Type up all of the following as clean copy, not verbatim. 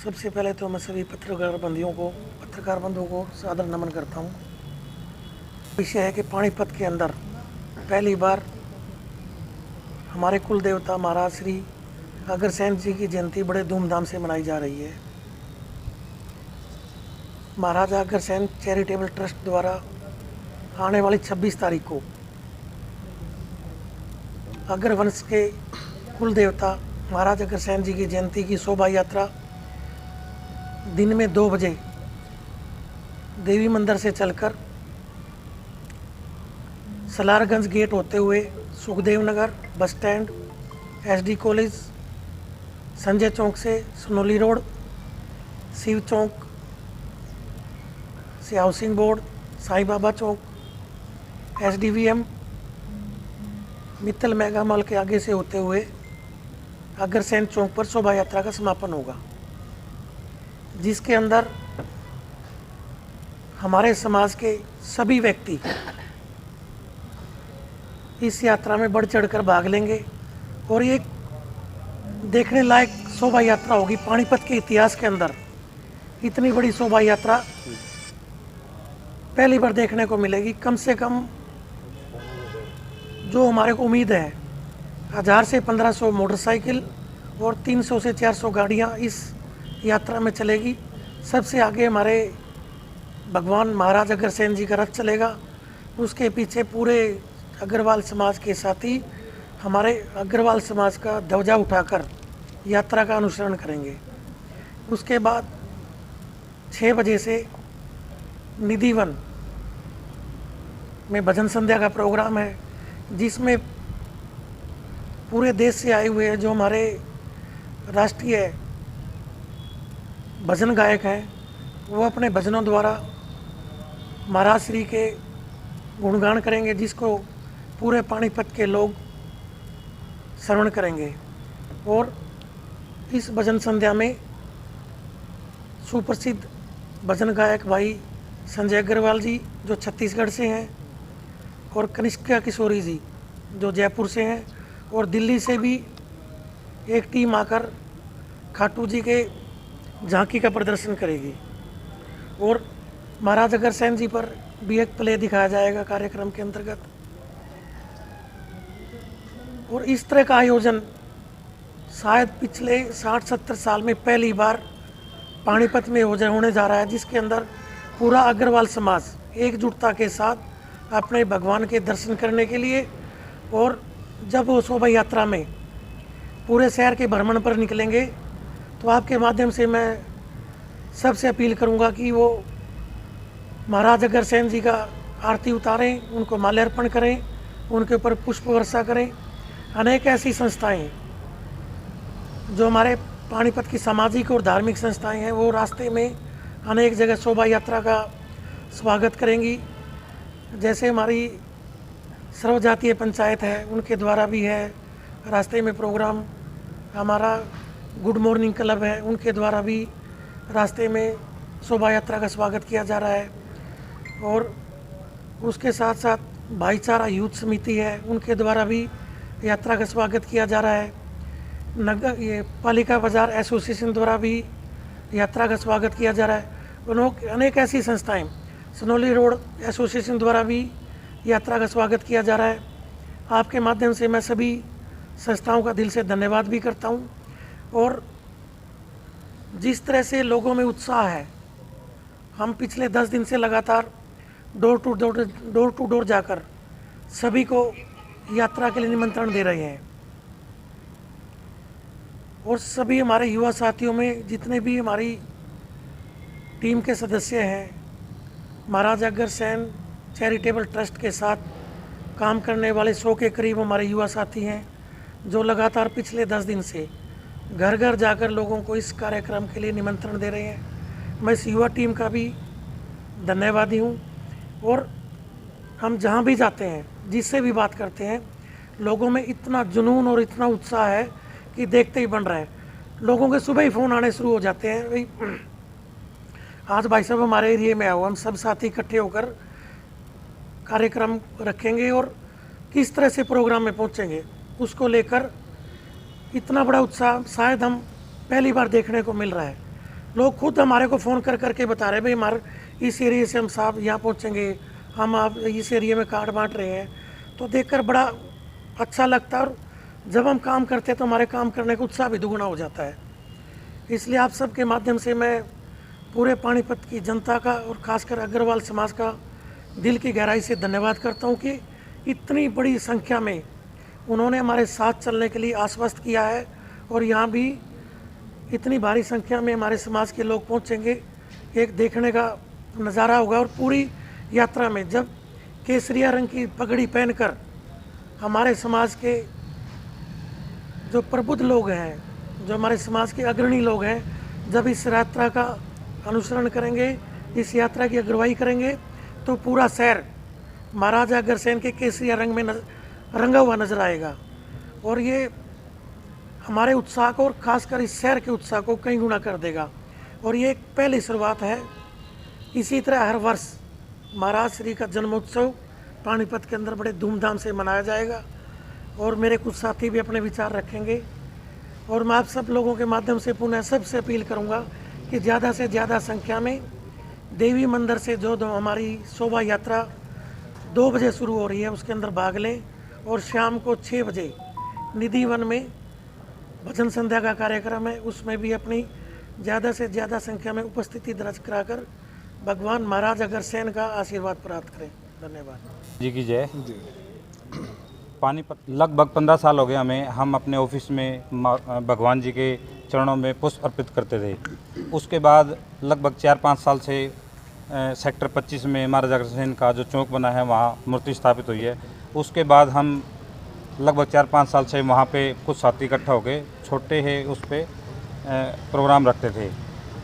सबसे पहले तो मैं सभी पत्रकार बंधुओं को सादर नमन करता हूँ। विषय है कि पानीपत के अंदर पहली बार हमारे कुल देवता महाराज श्री अग्रसेन जी की जयंती बड़े धूमधाम से मनाई जा रही है। महाराजा अग्रसेन चैरिटेबल ट्रस्ट द्वारा आने वाली 26 तारीख को अग्रवंश के कुल देवता महाराज अग्रसेन जी की जयंती की शोभा यात्रा दिन में 2 बजे देवी मंदिर से चलकर सलारगंज गेट होते हुए Sukhdev Nagar bus stand, SD college, Sanjay chowk से सनोली रोड, शिव चौक से housing board, Sai Baba chowk, SDVM, Mittal mega mall के आगे से होते हुए अग्रसेन चौक पर शोभा यात्रा का समापन होगा, जिसके अंदर हमारे समाज के सभी व्यक्ति इस यात्रा में बढ़ चढ़कर भाग लेंगे और ये देखने लायक शोभा यात्रा होगी। पानीपत के इतिहास के अंदर इतनी बड़ी शोभा यात्रा पहली बार देखने को मिलेगी। कम से कम जो हमारे को उम्मीद है 1000 से 1500 मोटरसाइकिल और 300 से 400 गाड़ियाँ इस यात्रा में चलेगी। सबसे आगे हमारे भगवान महाराज अग्रसेन जी का रथ चलेगा, उसके पीछे पूरे अग्रवाल समाज के साथी हमारे अग्रवाल समाज का ध्वजा उठाकर यात्रा का अनुसरण करेंगे। उसके बाद 6 बजे से निधिवन में भजन संध्या का प्रोग्राम है, जिसमें पूरे देश से आए हुए जो हमारे राष्ट्रीय भजन गायक हैं वो अपने भजनों द्वारा महाराज श्री के गुणगान करेंगे, जिसको पूरे पानीपत के लोग श्रवण करेंगे। और इस भजन संध्या में सुप्रसिद्ध भजन गायक भाई संजय अग्रवाल जी जो छत्तीसगढ़ से हैं और कनिष्का किशोरी जी जो जयपुर से हैं, और दिल्ली से भी एक टीम आकर खाटू जी के झांकी का प्रदर्शन करेगी। और महाराज अग्रसेन जी पर भी एक प्ले दिखाया जाएगा कार्यक्रम के अंतर्गत। और इस तरह का आयोजन शायद पिछले 60-70 साल में पहली बार पानीपत में होने जा रहा है, जिसके अंदर पूरा अग्रवाल समाज एकजुटता के साथ अपने भगवान के दर्शन करने के लिए, और जब वो शोभा यात्रा में पूरे शहर के भ्रमण पर निकलेंगे तो आपके माध्यम से मैं सबसे अपील करूंगा कि वो महाराज अग्रसेन जी का आरती उतारें, उनको माल्यार्पण करें, उनके ऊपर पुष्प वर्षा करें। अनेक ऐसी संस्थाएं जो हमारे पानीपत की सामाजिक और धार्मिक संस्थाएं हैं वो रास्ते में अनेक जगह शोभा यात्रा का स्वागत करेंगी। जैसे हमारी सर्वजातीय पंचायत है, उनके द्वारा भी है रास्ते में प्रोग्राम। हमारा गुड मॉर्निंग क्लब है, उनके द्वारा भी रास्ते में शोभा यात्रा का स्वागत किया जा रहा है। और उसके साथ साथ भाईचारा यूथ समिति है, उनके द्वारा भी यात्रा का स्वागत किया जा रहा है। ये पालिका बाजार एसोसिएशन द्वारा भी यात्रा का स्वागत किया जा रहा है। अनेक ऐसी संस्थाएं, सनोली रोड एसोसिएशन द्वारा भी यात्रा का स्वागत किया जा रहा है। आपके माध्यम से मैं सभी संस्थाओं का दिल से धन्यवाद भी करता हूं। और जिस तरह से लोगों में उत्साह है, हम पिछले 10 दिन से लगातार डोर टू डोर जाकर सभी को यात्रा के लिए निमंत्रण दे रहे हैं। और सभी हमारे युवा साथियों में जितने भी हमारी टीम के सदस्य हैं, महाराज अग्रसेन चैरिटेबल ट्रस्ट के साथ काम करने वाले 100 के करीब हमारे युवा साथी हैं, जो लगातार पिछले 10 दिन से घर घर जाकर लोगों को इस कार्यक्रम के लिए निमंत्रण दे रहे हैं। मैं इस युवा टीम का भी धन्यवादी हूँ। और हम जहाँ भी जाते हैं, जिससे भी बात करते हैं, लोगों में इतना जुनून और इतना उत्साह है कि देखते ही बन रहा है। लोगों के सुबह ही फ़ोन आने शुरू हो जाते हैं, भाई आज भाई साहब हमारे एरिया में आओ, हम सब साथी इकट्ठे होकर कार्यक्रम रखेंगे और किस तरह से प्रोग्राम में पहुँचेंगे, उसको लेकर इतना बड़ा उत्साह शायद हम पहली बार देखने को मिल रहा है। लोग खुद हमारे को फ़ोन कर करके बता रहे भाई हमारे इस एरिया से हम साहब यहाँ पहुँचेंगे, हम आप इस एरिया में कार्ड बांट रहे हैं। तो देखकर बड़ा अच्छा लगता है, और जब हम काम करते हैं तो हमारे काम करने का उत्साह भी दुगुना हो जाता है। इसलिए आप सबके माध्यम से मैं पूरे पानीपत की जनता का और ख़ासकर अग्रवाल समाज का दिल की गहराई से धन्यवाद करता हूँ कि इतनी बड़ी संख्या में उन्होंने हमारे साथ चलने के लिए आश्वस्त किया है, और यहाँ भी इतनी भारी संख्या में हमारे समाज के लोग पहुँचेंगे, एक देखने का नज़ारा होगा। और पूरी यात्रा में जब केसरिया रंग की पगड़ी पहनकर हमारे समाज के जो प्रबुद्ध लोग हैं, जो हमारे समाज के अग्रणी लोग हैं, जब इस यात्रा का अनुसरण करेंगे, इस यात्रा की अगुवाई करेंगे, तो पूरा शहर महाराजा अग्रसेन के केसरिया रंग में रंगा हुआ नजर आएगा। और ये हमारे उत्साह को और ख़ासकर इस शहर के उत्साह को कई गुना कर देगा। और ये एक पहली शुरुआत है। इसी तरह हर वर्ष महाराज श्री का जन्मोत्सव पानीपत के अंदर बड़े धूमधाम से मनाया जाएगा, और मेरे कुछ साथी भी अपने विचार रखेंगे। और मैं आप सब लोगों के माध्यम से पुनः सबसे अपील करूंगा कि ज़्यादा से ज़्यादा संख्या में देवी मंदिर से जो हमारी शोभा यात्रा 2 बजे शुरू हो रही है उसके अंदर भाग लें, और शाम को 6 बजे निधि वन में भजन संध्या का कार्यक्रम है, उसमें भी अपनी ज़्यादा से ज़्यादा संख्या में उपस्थिति दर्ज कराकर भगवान महाराज अग्रसेन का आशीर्वाद प्राप्त करें। धन्यवाद जी की जय। पानीपत लगभग 15 साल हो गए हमें, हम अपने ऑफिस में भगवान जी के चरणों में पुष्प अर्पित करते थे। उसके बाद लगभग 4-5 साल से सेक्टर 25 में महाराजा अग्रसेन का जो चौक बना है वहाँ मूर्ति स्थापित हुई है। उसके बाद हम लगभग 4-5 साल से वहाँ पे कुछ साथी इकट्ठा हो गए, छोटे है उस पर प्रोग्राम रखते थे।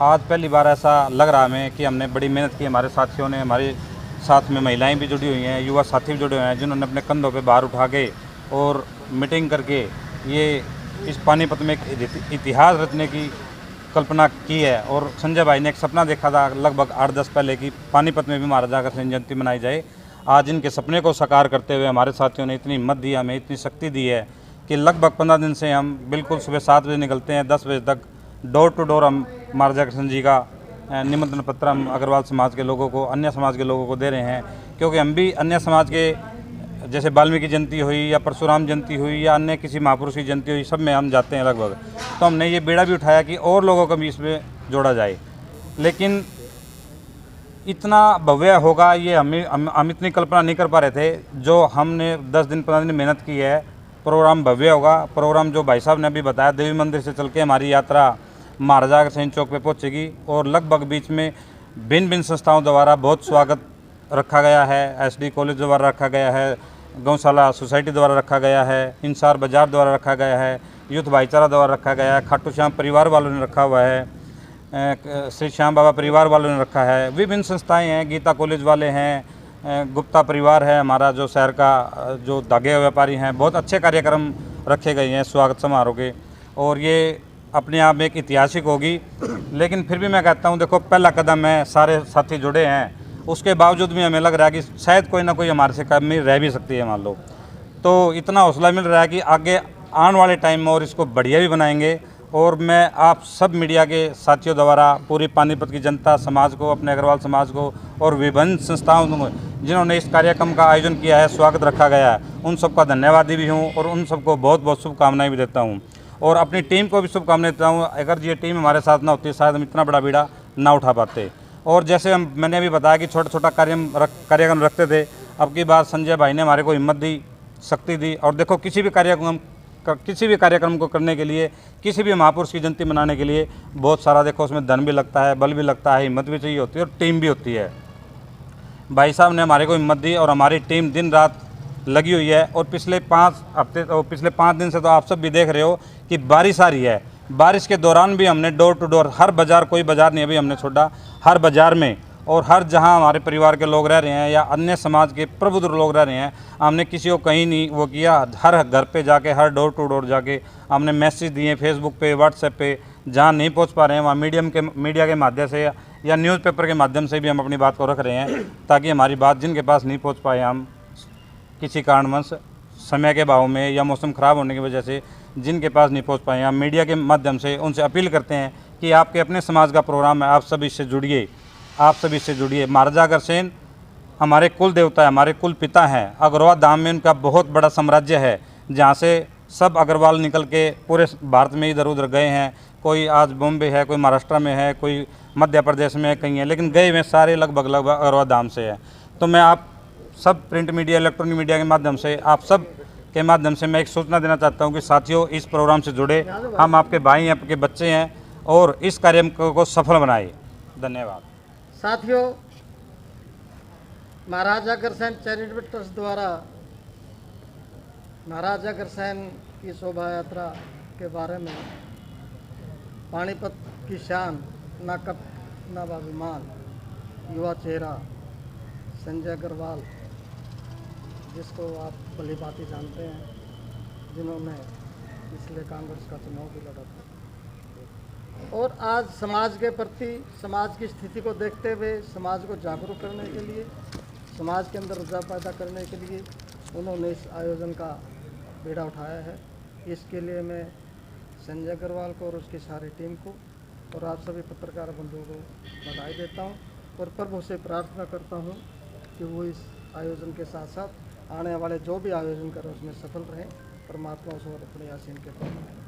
आज पहली बार ऐसा लग रहा हमें कि हमने बड़ी मेहनत की, हमारे साथियों ने, हमारे साथ में महिलाएं भी जुड़ी हुई हैं, युवा साथी भी जुड़े हुए हैं, जिन्होंने अपने कंधों पे भार उठा के और मीटिंग करके ये इस पानीपत में एक इतिहास रचने की कल्पना की है। और संजय भाई ने एक सपना देखा था लगभग 8-10 पहले कि पानीपत में भी महाराजा अग्रसेन जयंती मनाई जाए। आज इनके सपने को साकार करते हुए हमारे साथियों ने इतनी हिम्मत दी, हमें इतनी शक्ति दी है कि लगभग 15 दिन से हम बिल्कुल सुबह 7 बजे निकलते हैं, 10 बजे तक डोर टू डोर हम महाराजा अग्रसेन जी का निमंत्रण पत्र हम अग्रवाल समाज के लोगों को, अन्य समाज के लोगों को दे रहे हैं। क्योंकि हम भी अन्य समाज के जैसे वाल्मीकि जयंती हुई या परशुराम जयंती हुई या अन्य किसी महापुरुष की जयंती हुई, सब में हम जाते हैं लगभग। तो हमने ये बेड़ा भी उठाया कि और लोगों को भी इसमें जोड़ा जाए। लेकिन इतना भव्य होगा ये हम इतनी कल्पना नहीं कर पा रहे थे। जो हमने 10 दिन 15 दिन मेहनत की है, प्रोग्राम भव्य होगा। प्रोग्राम जो भाई साहब ने अभी बताया, देवी मंदिर से चल के हमारी यात्रा महाराजा अग्रसेन चौक पे पहुंचेगी, और लगभग बीच में भिन्न भिन्न संस्थाओं द्वारा बहुत स्वागत रखा गया है। SD कॉलेज द्वारा रखा गया है, गौशाला सोसाइटी द्वारा रखा गया है, इंसार बाजार द्वारा रखा गया है, यूथ भाईचारा द्वारा रखा गया है, खाटू श्याम परिवार वालों ने रखा हुआ है, श्री श्याम बाबा परिवार वालों ने रखा है, विभिन्न संस्थाएं हैं, गीता कॉलेज वाले हैं, गुप्ता परिवार है हमारा जो शहर का जो धागे व्यापारी हैं। बहुत अच्छे कार्यक्रम रखे गए हैं स्वागत समारोह के, और ये अपने आप में एक ऐतिहासिक होगी। लेकिन फिर भी मैं कहता हूँ, देखो पहला कदम है, सारे साथी जुड़े हैं, उसके बावजूद भी हमें लग रहा है कि शायद कोई ना कोई हमारे से कमी रह भी सकती है, मान लो। तो इतना हौसला मिल रहा है कि आगे आने वाले टाइम में और इसको बढ़िया भी बनाएंगे। और मैं आप सब मीडिया के साथियों द्वारा पूरी पानीपत की जनता समाज को, अपने अग्रवाल समाज को और विभिन्न संस्थाओं को जिन्होंने इस कार्यक्रम का आयोजन किया है, स्वागत रखा गया है, उन सबका धन्यवादी भी हूँ और उन सबको बहुत बहुत शुभकामनाएं भी देता हूँ। और अपनी टीम को भी शुभकामनाएं देता हूँ। अगर ये टीम हमारे साथ ना होती शायद हम इतना बड़ा बीड़ा ना उठा पाते। और जैसे मैंने अभी बताया कि छोटा छोटा कार्यक्रम रखते थे, अब की बार संजय भाई ने हमारे को हिम्मत दी, शक्ति दी। और देखो किसी भी कार्यक्रम को करने के लिए, किसी भी महापुरुष की जयंती मनाने के लिए बहुत सारा, देखो उसमें धन भी लगता है, बल भी लगता है, हिम्मत भी चाहिए होती है और टीम भी होती है। भाई साहब ने हमारे को हिम्मत दी और हमारी टीम दिन रात लगी हुई है। और पिछले 5 दिन से तो आप सब भी देख रहे हो कि बारिश आ रही है। बारिश के दौरान भी हमने डोर टू डोर, हर बाज़ार, कोई बाज़ार नहीं अभी हमने छोड़ा, हर बाज़ार में और हर जहां हमारे परिवार के लोग रह रहे हैं या अन्य समाज के प्रबुद्ध लोग रह रहे हैं, हमने किसी को कहीं नहीं वो किया। हर घर पे जाके, हर डोर टू डोर जाके हमने मैसेज दिए, फेसबुक पे, व्हाट्सएप पे, जहाँ नहीं पहुँच पा रहे हैं वहाँ मीडिया के माध्यम से या न्यूज़पेपर के माध्यम से भी हम अपनी बात को रख रहे हैं, ताकि हमारी बात जिनके पास नहीं पहुँच पाए, हम किसी कारणवश समय के अभाव में या मौसम ख़राब होने की वजह से जिनके पास नहीं पहुंच पाए, हम मीडिया के माध्यम से उनसे अपील करते हैं कि आपके अपने समाज का प्रोग्राम है, आप सभी इससे जुड़िए, आप सभी इससे जुड़िए। महाराजा अग्रसेन हमारे कुल देवता है, हमारे कुल पिता हैं। अग्रवाल धाम में उनका बहुत बड़ा साम्राज्य है, जहाँ से सब अग्रवाल निकल के पूरे भारत में इधर उधर गए हैं। कोई आज बॉम्बे है, कोई महाराष्ट्र में है, कोई मध्य प्रदेश में कहीं है, लेकिन गए हुए सारे लगभग अग्रवाल धाम से है। तो मैं आप सब प्रिंट मीडिया, इलेक्ट्रॉनिक मीडिया के माध्यम से, आप सब के माध्यम से मैं एक सूचना देना चाहता हूं कि साथियों, इस प्रोग्राम से जुड़े, हम आपके भाई हैं, आपके बच्चे हैं, और इस कार्यक्रम को सफल बनाए। धन्यवाद। साथियों, महाराजा अग्रसेन चैरिटेबल ट्रस्ट द्वारा महाराजा अग्रसेन की शोभा यात्रा के बारे में पानीपत की शान, ना कप ना अभिमान, युवा चेहरा संजय अग्रवाल, जिसको आप भली भांति जानते हैं, जिन्होंने पिछले कांग्रेस का चुनाव भी लड़ा था, और आज समाज के प्रति, समाज की स्थिति को देखते हुए समाज को जागरूक करने के लिए, समाज के अंदर ऊर्जा पैदा करने के लिए उन्होंने इस आयोजन का बीड़ा उठाया है। इसके लिए मैं संजय अग्रवाल को और उसकी सारी टीम को और आप सभी पत्रकार बंधुओं को बधाई देता हूं, और प्रभु से प्रार्थना करता हूं कि वो इस आयोजन के साथ साथ आने वाले जो भी आयोजन करें उसमें सफल रहें। परमात्मा उस और अपने आसीन के पास।